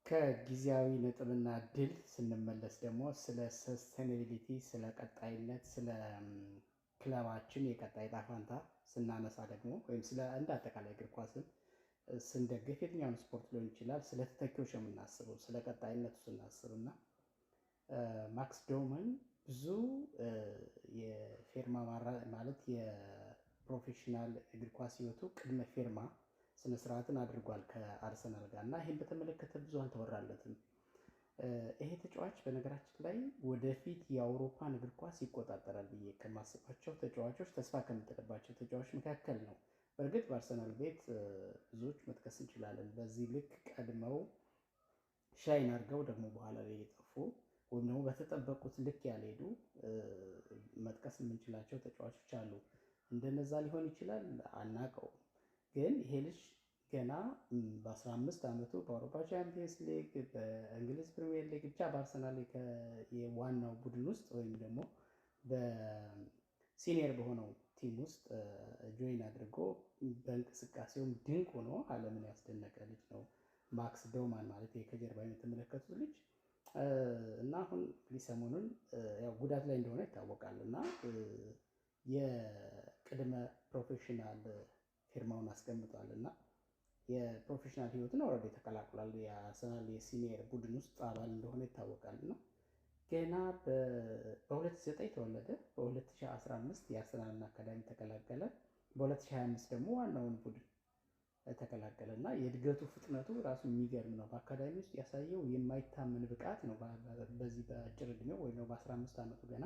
ከጊዜያዊ ነጥብና ድል ስንመለስ ደግሞ ስለ ሰስቴናቢሊቲ፣ ስለ ቀጣይነት፣ ስለ ክለባችን የቀጣይ ዕጣ ፈንታ ስናነሳ ደግሞ ወይም ስለ እንደ አጠቃላይ እግር ኳስን ስንደግፍ የትኛውን ስፖርት ሊሆን ይችላል፣ ስለ ተተኪዎች ነው የምናስበው፣ ስለ ቀጣይነቱ ስናስብ እና ማክስ ዶውማን ብዙ የፌርማ ማለት የፕሮፌሽናል እግር ኳስ ህይወቱ ቅድመ ፌርማ ስነ ስርዓትን አድርጓል ከአርሰናል ጋር እና ይሄን በተመለከተ ብዙ አልተወራለትም። ይሄ ተጫዋች በነገራችን ላይ ወደፊት የአውሮፓን እግር ኳስ ይቆጣጠራል ብዬ ከማስባቸው ተጫዋቾች፣ ተስፋ ከምጥልባቸው ተጫዋቾች መካከል ነው። በእርግጥ በአርሰናል ቤት ብዙዎች መጥቀስ እንችላለን። በዚህ ልክ ቀድመው ሻይን አድርገው ደግሞ በኋላ ላይ የጠፉ ወይም ደግሞ በተጠበቁት ልክ ያልሄዱ መጥቀስ የምንችላቸው ተጫዋቾች አሉ። እንደነዛ ሊሆን ይችላል አናውቀውም። ግን ይሄ ልጅ ገና በ15 ዓመቱ በአውሮፓ ቻምፒየንስ ሊግ፣ በእንግሊዝ ፕሪሚየር ሊግ ብቻ በአርሰናል የዋናው ቡድን ውስጥ ወይም ደግሞ በሲኒየር በሆነው ቲም ውስጥ ጆይን አድርጎ በእንቅስቃሴውም ድንቅ ሆኖ ዓለምን ያስደነቀ ልጅ ነው ማክስ ዶውማን ማለት ከጀርባ የምትመለከቱት ልጅ እና አሁን ሰሞኑን ያው ጉዳት ላይ እንደሆነ ይታወቃል እና የቅድመ ፕሮፌሽናል ፊርማውን አስቀምጧል እና የፕሮፌሽናል ህይወትን ኦልሬዲ ተቀላቅሏል። የአርሰናል የሲኒየር ቡድን ውስጥ አባል እንደሆነ ይታወቃል እና ገና በ2009 ተወለደ። በ2015 የአርሰናልን አካዳሚ ተቀላቀለ። በ2025 ደግሞ ዋናውን ቡድን ተቀላቀለ እና የእድገቱ ፍጥነቱ ራሱ የሚገርም ነው። በአካዳሚ ውስጥ ያሳየው የማይታመን ብቃት ነው። በዚህ በአጭር ዕድሜው ወይም በ15 ዓመቱ ገና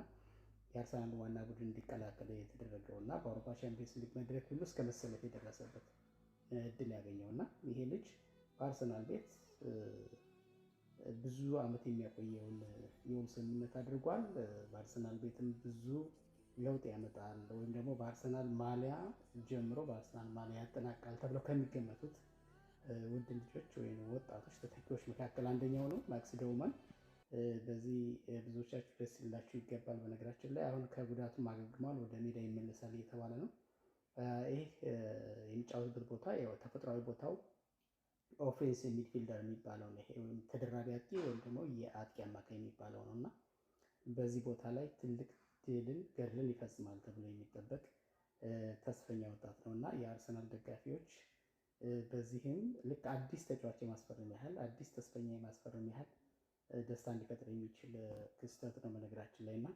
የአርሰናል ዋና ቡድን እንዲቀላቀል የተደረገው እና በአውሮፓ ቻምፒየንስ ሊግ መድረክ ሁሉ እስከ መሰለፍ የደረሰበት እድል ያገኘው እና ይሄ ልጅ በአርሰናል ቤት ብዙ ዓመት የሚያቆየውን የውል ስምምነት አድርጓል። በአርሰናል ቤትም ብዙ ለውጥ ያመጣል ወይም ደግሞ በአርሰናል ማሊያ ጀምሮ በአርሰናል ማሊያ ያጠናቃል ተብለው ከሚገመቱት ውድ ልጆች ወይም ወጣቶች ተተኪዎች መካከል አንደኛው ነው ማክስ ዶውማን። በዚህ ብዙዎቻችሁ ደስ ሊላችሁ ይገባል። በነገራችን ላይ አሁን ከጉዳቱ አገግሟል፣ ወደ ሜዳ ይመለሳል እየተባለ ነው። ይህ የሚጫወትበት ቦታ ተፈጥሯዊ ቦታው ኦፌንስ ሚድፊልደር የሚባለው ነው። ይሄ ወይም ተደራቢ አጥቂ ወይም ደግሞ የአጥቂ አማካይ የሚባለው ነው እና በዚህ ቦታ ላይ ትልቅ ድልን ገድልን ይፈጽማል ተብሎ የሚጠበቅ ተስፈኛ ወጣት ነው እና የአርሰናል ደጋፊዎች በዚህም ልክ አዲስ ተጫዋች የማስፈረም ያህል አዲስ ተስፈኛ የማስፈረም ያህል ደስታ እንዲፈጥር የሚችል ክስተት ነው በነገራችን ላይ እና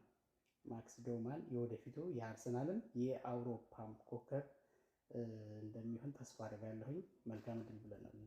ማክስ ዶውማን የወደፊቱ የአርሰናልም የአውሮፓም ኮከብ እንደሚሆን ተስፋ አደርጋለሁኝ። መልካም ድል ብለናል።